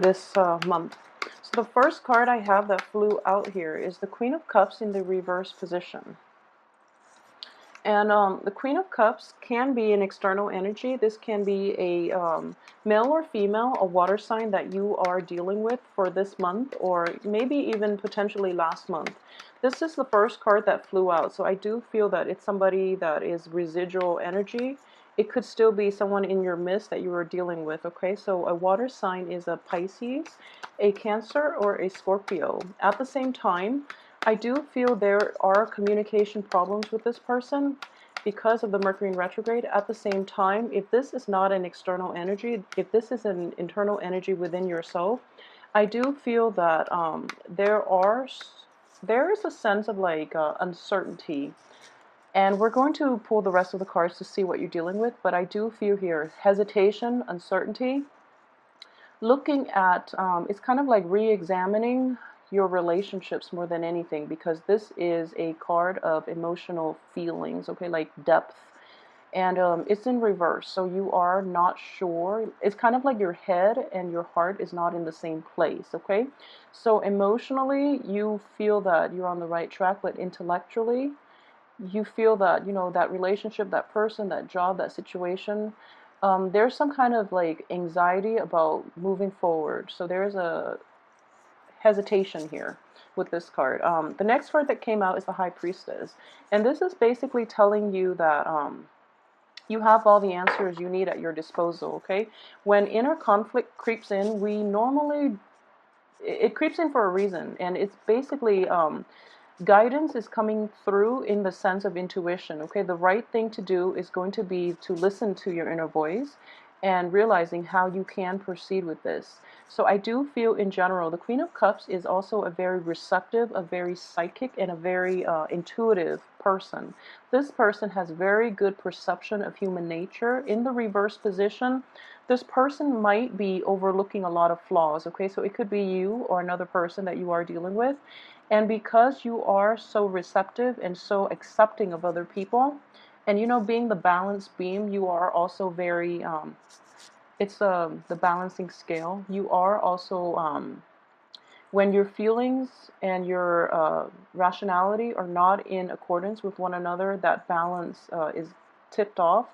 this month. So the first card I have that flew out here is the Queen of Cups in the reverse position. And the Queen of Cups can be an external energy. This can be a male or female, a water sign that you are dealing with for this month, or maybe even potentially last month. This is the first card that flew out, so I do feel that it's somebody that is residual energy. It could still be someone in your midst that you are dealing with, okay? So a water sign is a Pisces, a Cancer, or a Scorpio. At the same time, I do feel there are communication problems with this person because of the Mercury in retrograde. At the same time, if this is not an external energy, if this is an internal energy within yourself, I do feel that there is a sense of like uncertainty. And we're going to pull the rest of the cards to see what you're dealing with, but I do feel here hesitation, uncertainty, looking at, it's kind of like re-examining your relationships more than anything, because this is a card of emotional feelings, okay, like depth. And it's in reverse, so you are not sure. It's kind of like your head and your heart is not in the same place, okay? So emotionally, you feel that you're on the right track, but intellectually, you feel that, you know, that relationship, that person, that job, that situation, there's some kind of like anxiety about moving forward. So there's a hesitation here with this card. The next card that came out is the High Priestess. And this is basically telling you that you have all the answers you need at your disposal, okay? When inner conflict creeps in, it creeps in for a reason. And it's basically guidance is coming through in the sense of intuition, okay? The right thing to do is going to be to listen to your inner voice and realizing how you can proceed with this. So I do feel in general, the Queen of Cups is also a very receptive, a very psychic, and a very intuitive person. This person has very good perception of human nature. In the reverse position, this person might be overlooking a lot of flaws, okay? So it could be you or another person that you are dealing with. And because you are so receptive and so accepting of other people, and you know, being the balanced beam, you are also very, it's the balancing scale. You are also, when your feelings and your rationality are not in accordance with one another, that balance is tipped off.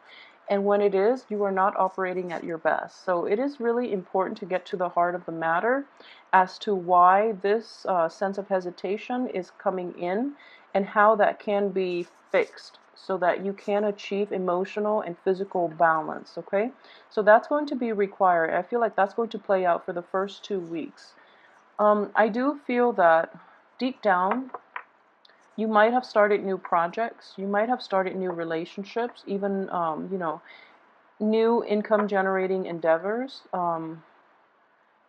And when it is, you are not operating at your best. So it is really important to get to the heart of the matter as to why this sense of hesitation is coming in and how that can be fixed so that you can achieve emotional and physical balance, okay? So that's going to be required. I feel like that's going to play out for the first 2 weeks. I do feel that deep down, you might have started new projects, you might have started new relationships, even, you know, new income generating endeavors,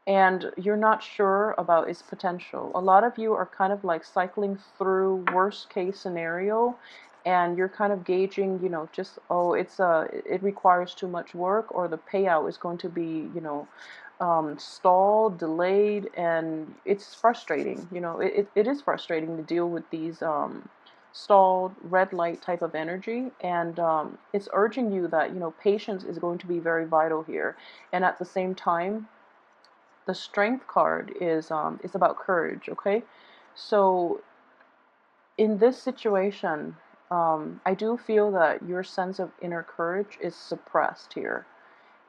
and you're not sure about its potential. A lot of you are kind of like cycling through worst case scenario, and you're kind of gauging, you know, just, oh, it requires too much work, or the payout is going to be, you know, stalled, delayed, and it's frustrating. You know, it is frustrating to deal with these stalled red light type of energy, and it's urging you that, you know, patience is going to be very vital here. And at the same time, the Strength card is about courage, okay? So in this situation, I do feel that your sense of inner courage is suppressed here.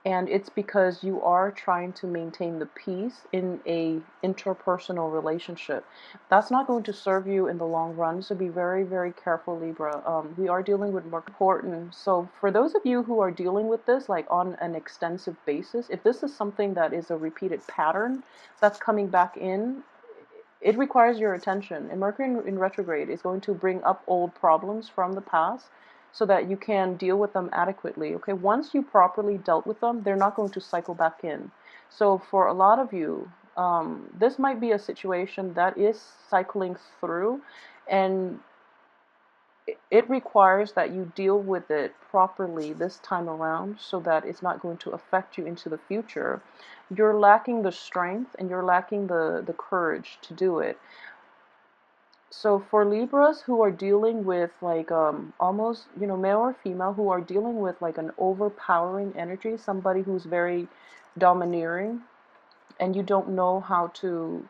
And it's because you are trying to maintain the peace in a interpersonal relationship. That's not going to serve you in the long run, so be very, very careful, Libra. We are dealing with more important. So for those of you who are dealing with this like on an extensive basis, if this is something that is a repeated pattern that's coming back in, it requires your attention. And Mercury in retrograde is going to bring up old problems from the past so that you can deal with them adequately. Okay, once you properly dealt with them, they're not going to cycle back in. So for a lot of you, this might be a situation that is cycling through, and it requires that you deal with it properly this time around so that it's not going to affect you into the future. You're lacking the strength and you're lacking the courage to do it. So for Libras who are dealing with like almost, you know, male or female, who are dealing with like an overpowering energy, somebody who's very domineering, and you don't know how to.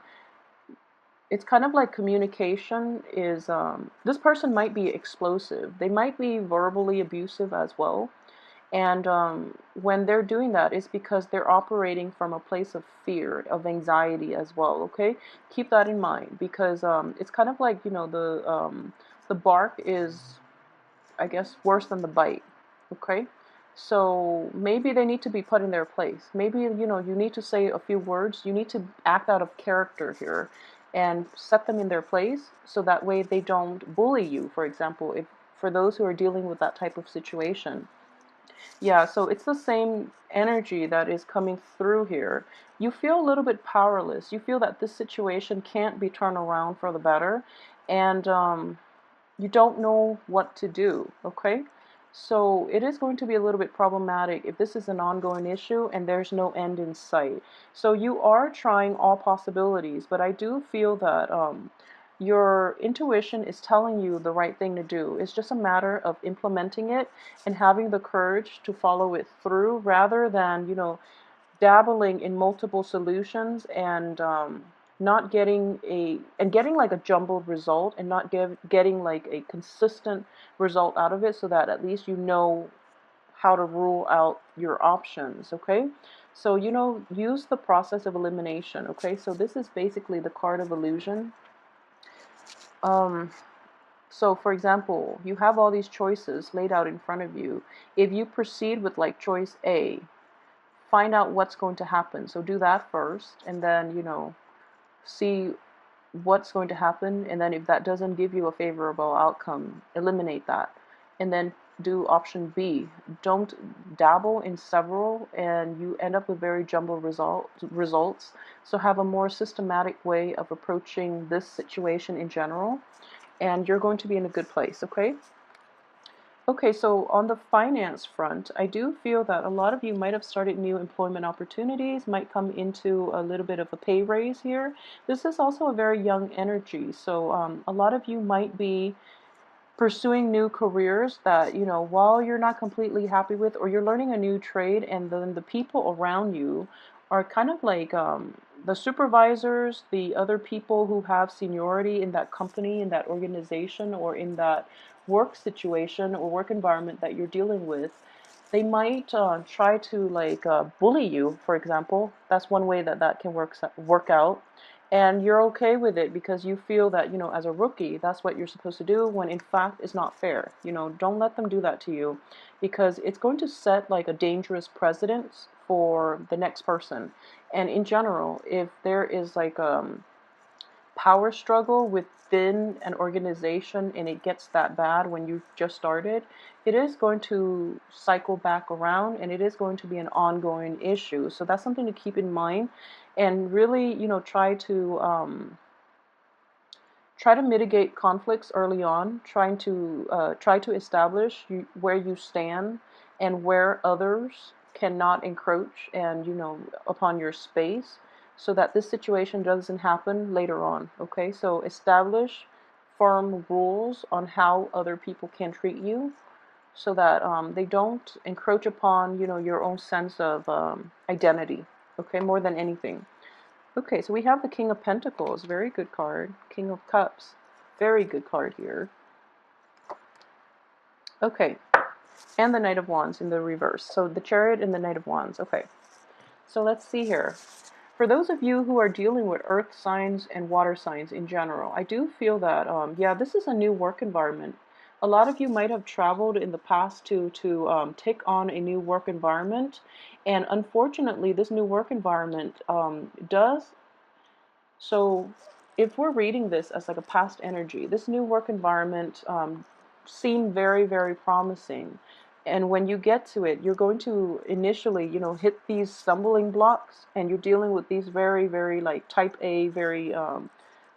It's kind of like communication is, this person might be explosive. They might be verbally abusive as well. And when they're doing that, it's because they're operating from a place of fear, of anxiety as well. Okay, keep that in mind, because it's kind of like, the bark is, I guess, worse than the bite. Okay, so maybe they need to be put in their place. Maybe, you need to say a few words. You need to act out of character here, and set them in their place, so that way they don't bully you. For example, if for those who are dealing with that type of situation. Yeah, so it's the same energy that is coming through here. You feel a little bit powerless. You feel that this situation can't be turned around for the better, and you don't know what to do, okay? So it is going to be a little bit problematic if this is an ongoing issue and there's no end in sight. So you are trying all possibilities, but I do feel that your intuition is telling you the right thing to do. It's just a matter of implementing it and having the courage to follow it through, rather than, dabbling in multiple solutions and not getting getting like a jumbled result, and not getting like a consistent result out of it, so that at least you know how to rule out your options. Okay, so, use the process of elimination. Okay, so this is basically the card of illusion. um so for example, you have all these choices laid out in front of you. If you proceed with like choice A, find out what's going to happen. So do that first, and then, see what's going to happen. And then if that doesn't give you a favorable outcome, eliminate that. And then do option B. Don't dabble in several, and you end up with very jumbled results. So have a more systematic way of approaching this situation in general, and you're going to be in a good place, okay? Okay, so on the finance front, I do feel that a lot of you might have started new employment opportunities, might come into a little bit of a pay raise here. This is also a very young energy, so a lot of you might be pursuing new careers that, while you're not completely happy with, or you're learning a new trade, and then the people around you are kind of like the supervisors, the other people who have seniority in that company, in that organization, or in that work situation or work environment that you're dealing with. They might try to like bully you, for example. That's one way that that can work out. And you're okay with it because you feel that, as a rookie, that's what you're supposed to do, when in fact it's not fair. Don't let them do that to you, because it's going to set like a dangerous precedence for the next person. And in general, if there is like power struggle within an organization and it gets that bad when you just started, it is going to cycle back around, and it is going to be an ongoing issue. So that's something to keep in mind, and really, try to mitigate conflicts early on, try to establish where you stand and where others cannot encroach and, upon your space, so that this situation doesn't happen later on. Okay, so establish firm rules on how other people can treat you, so that they don't encroach upon, your own sense of identity. Okay, more than anything. Okay, so we have the King of Pentacles, very good card. King of Cups, very good card here. Okay, and the Knight of Wands in the reverse. So the Chariot and the Knight of Wands. Okay, so let's see here. For those of you who are dealing with earth signs and water signs in general, I do feel that, yeah, this is a new work environment. A lot of you might have traveled in the past to take on a new work environment, and unfortunately, this new work environment does. So if we're reading this as like a past energy, this new work environment seemed very, very promising. And when you get to it, you're going to initially, hit these stumbling blocks, and you're dealing with these very, very like type A, very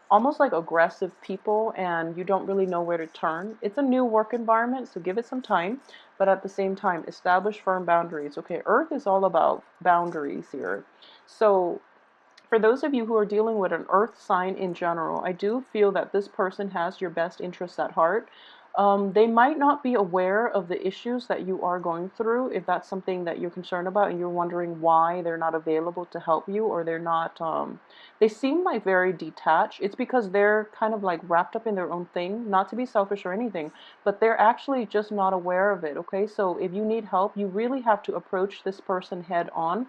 almost like aggressive people, and you don't really know where to turn. It's a new work environment, so give it some time, but at the same time, establish firm boundaries. Okay, Earth is all about boundaries here. So for those of you who are dealing with an earth sign in general, I do feel that this person has your best interests at heart. They might not be aware of the issues that you are going through, if that's something that you're concerned about and you're wondering why they're not available to help you, or they're not, they seem like very detached. It's because they're kind of like wrapped up in their own thing, not to be selfish or anything, but they're actually just not aware of it, okay? So if you need help, you really have to approach this person head on,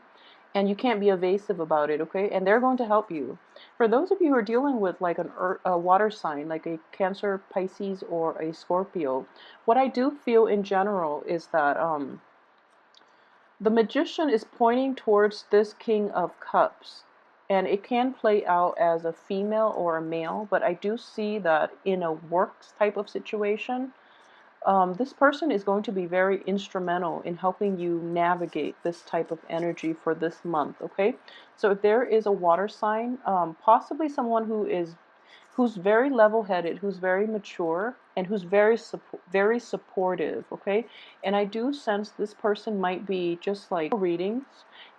and you can't be evasive about it, okay? And they're going to help you. For those of you who are dealing with like a water sign, like a Cancer, Pisces, or a Scorpio, what I do feel in general is that the Magician is pointing towards this King of Cups. And it can play out as a female or a male, but I do see that in a work type of situation, this person is going to be very instrumental in helping you navigate this type of energy for this month, okay? So if there is a water sign, possibly someone who's very level-headed, who's very mature, and who's very supportive, okay? And I do sense this person might be just like readings.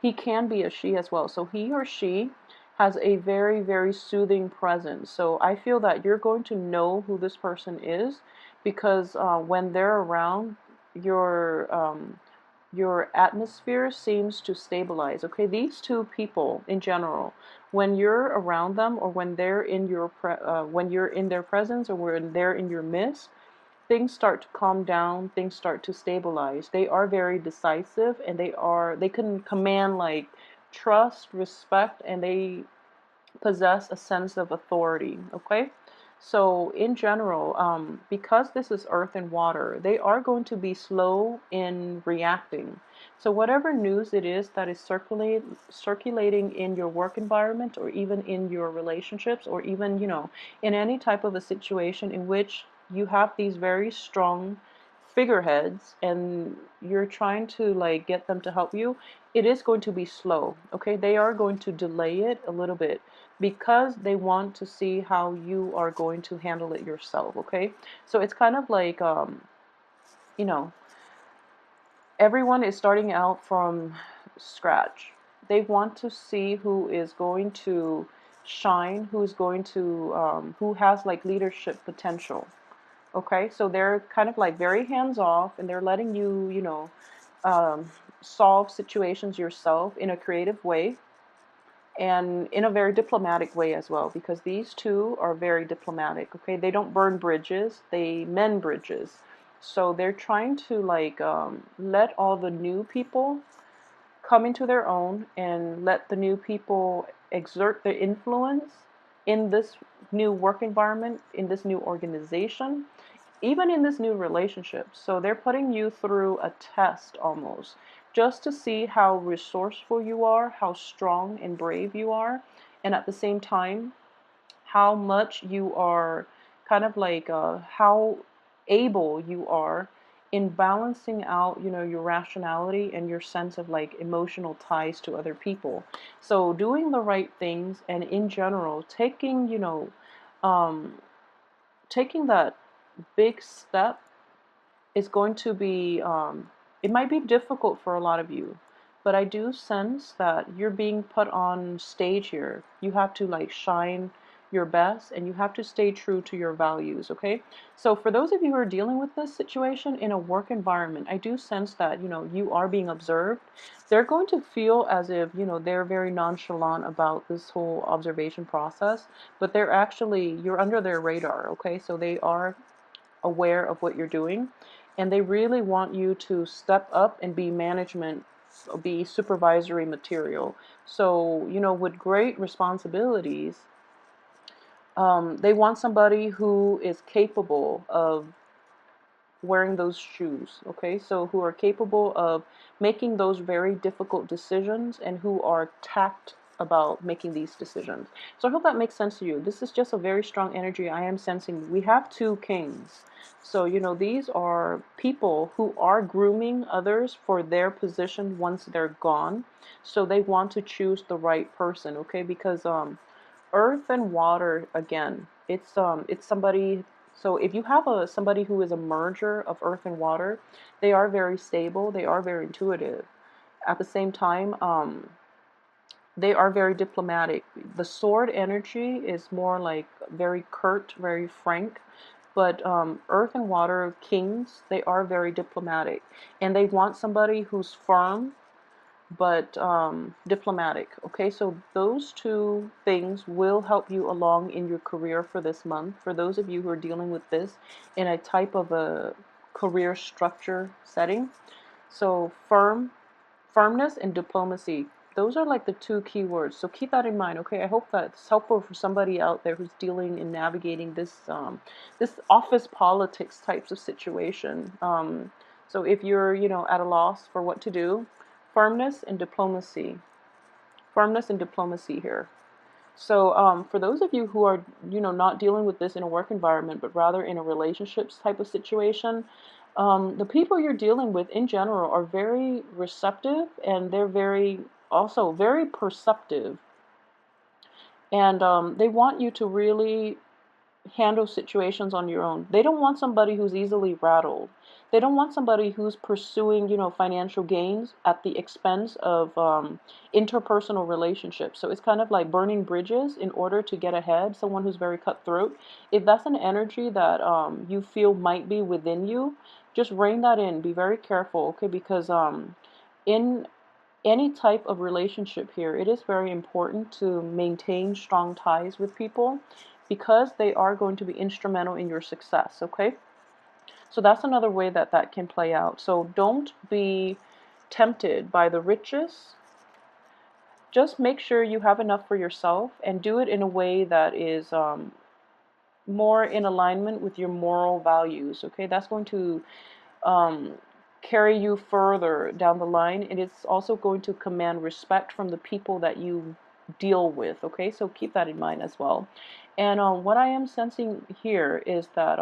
He can be a she as well. So he or she has a very, very soothing presence. So I feel that you're going to know who this person is because when they're around, your your atmosphere seems to stabilize. Okay, these two people in general, when you're around them, or when they're in your when you're in their presence, or when they're in your midst, things start to calm down, things start to stabilize. They are very decisive, and they can command like trust, respect, and they possess a sense of authority, okay? So in general, because this is earth and water, they are going to be slow in reacting. So whatever news it is that is circulating in your work environment, or even in your relationships, or even, in any type of a situation in which you have these very strong figureheads and you're trying to like get them to help you, it is going to be slow, okay? They are going to delay it a little bit because they want to see how you are going to handle it yourself, okay? So it's kind of like, you know, everyone is starting out from scratch. They want to see who is going to shine, who's going to, who has like leadership potential, okay? So they're kind of like very hands off, and they're letting you, um, solve situations yourself in a creative way, and in a very diplomatic way as well, because these two are very diplomatic, okay? They don't burn bridges, they mend bridges. So they're trying to like let all the new people come into their own, and let the new people exert their influence in this new work environment, in this new organization, even in this new relationship. So they're putting you through a test almost, just to see how resourceful you are, how strong and brave you are, and at the same time, how much you are kind of like, how able you are in balancing out, your rationality and your sense of like emotional ties to other people. So doing the right things, and in general, taking, um, taking that big step is going to be, it might be difficult for a lot of you, but I do sense that you're being put on stage here. You have to like shine your best, and you have to stay true to your values, okay? So for those of you who are dealing with this situation in a work environment, I do sense that, you are being observed. They're going to feel as if, they're very nonchalant about this whole observation process, but they're actually, you're under their radar, okay? So they are aware of what you're doing, and they really want you to step up and be management, be supervisory material. So, with great responsibilities, they want somebody who is capable of wearing those shoes, okay? So who are capable of making those very difficult decisions, and who are tact about making these decisions. So I hope that makes sense to you. This is just a very strong energy I am sensing. We have two kings. So, these are people who are grooming others for their position once they're gone. So they want to choose the right person, okay? Because earth and water, again, it's somebody. So if you have somebody who is a merger of earth and water, they are very stable, they are very intuitive. At the same time, they are very diplomatic. The sword energy is more like very curt, very frank. But earth and water kings, they are very diplomatic, and they want somebody who's firm but diplomatic. Okay, so those two things will help you along in your career for this month. For those of you who are dealing with this in a type of a career structure setting, so firmness and diplomacy. Those are like the two key words. So keep that in mind, okay? I hope that's helpful for somebody out there who's dealing and navigating this this office politics types of situation. So if you're, at a loss for what to do, firmness and diplomacy. Firmness and diplomacy here. So for those of you who are, not dealing with this in a work environment, but rather in a relationships type of situation, the people you're dealing with in general are very receptive, and they're also very perceptive. And they want you to really handle situations on your own. They don't want somebody who's easily rattled. They don't want somebody who's pursuing, financial gains at the expense of interpersonal relationships. So it's kind of like burning bridges in order to get ahead. Someone who's very cutthroat. If that's an energy that you feel might be within you, just rein that in. Be very careful, okay? Because in any type of relationship here, it is very important to maintain strong ties with people because they are going to be instrumental in your success, okay? So that's another way that that can play out. So don't be tempted by the riches. Just make sure you have enough for yourself and do it in a way that is more in alignment with your moral values, okay? That's going to um, carry you further down the line, and it's also going to command respect from the people that you deal with, okay? So keep that in mind as well. And what I am sensing here is that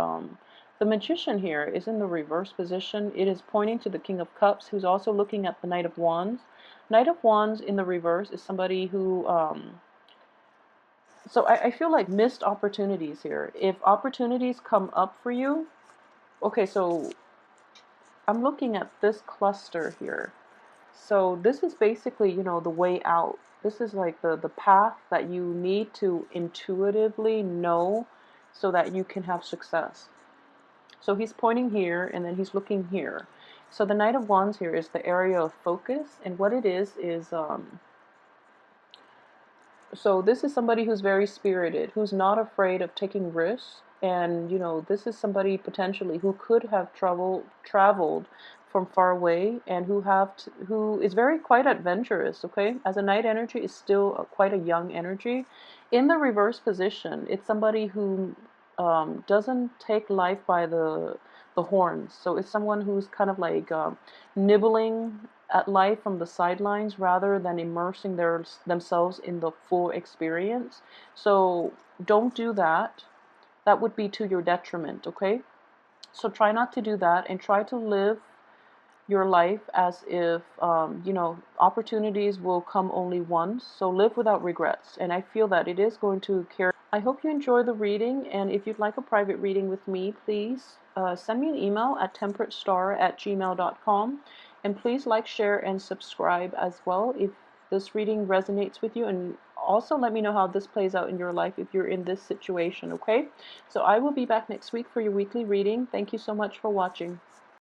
the magician here is in the reverse position. It is pointing to the King of Cups, who's also looking at the Knight of Wands. Knight of Wands in the reverse is somebody who so I feel like missed opportunities here. If opportunities come up for you, okay, so I'm looking at this cluster here. So this is basically, the way out. This is like the path that you need to intuitively know so that you can have success. So he's pointing here and then he's looking here. So the Knight of Wands here is the area of focus, and what it is so this is somebody who's very spirited, who's not afraid of taking risks. And, this is somebody potentially who could have traveled from far away, and who is very quite adventurous, okay? As a Knight energy is still quite a young energy. In the reverse position, it's somebody who doesn't take life by the horns. So it's someone who's kind of like nibbling at life from the sidelines rather than immersing themselves in the full experience. So don't do that. That would be to your detriment, okay? So try not to do that, and try to live your life as if, opportunities will come only once. So live without regrets. And I feel that it is going to carry. I hope you enjoy the reading. And if you'd like a private reading with me, please send me an email at temperatestar@gmail.com. And please like, share, and subscribe as well if this reading resonates with you. And also let me know how this plays out in your life if you're in this situation, okay? So I will be back next week for your weekly reading. Thank you so much for watching.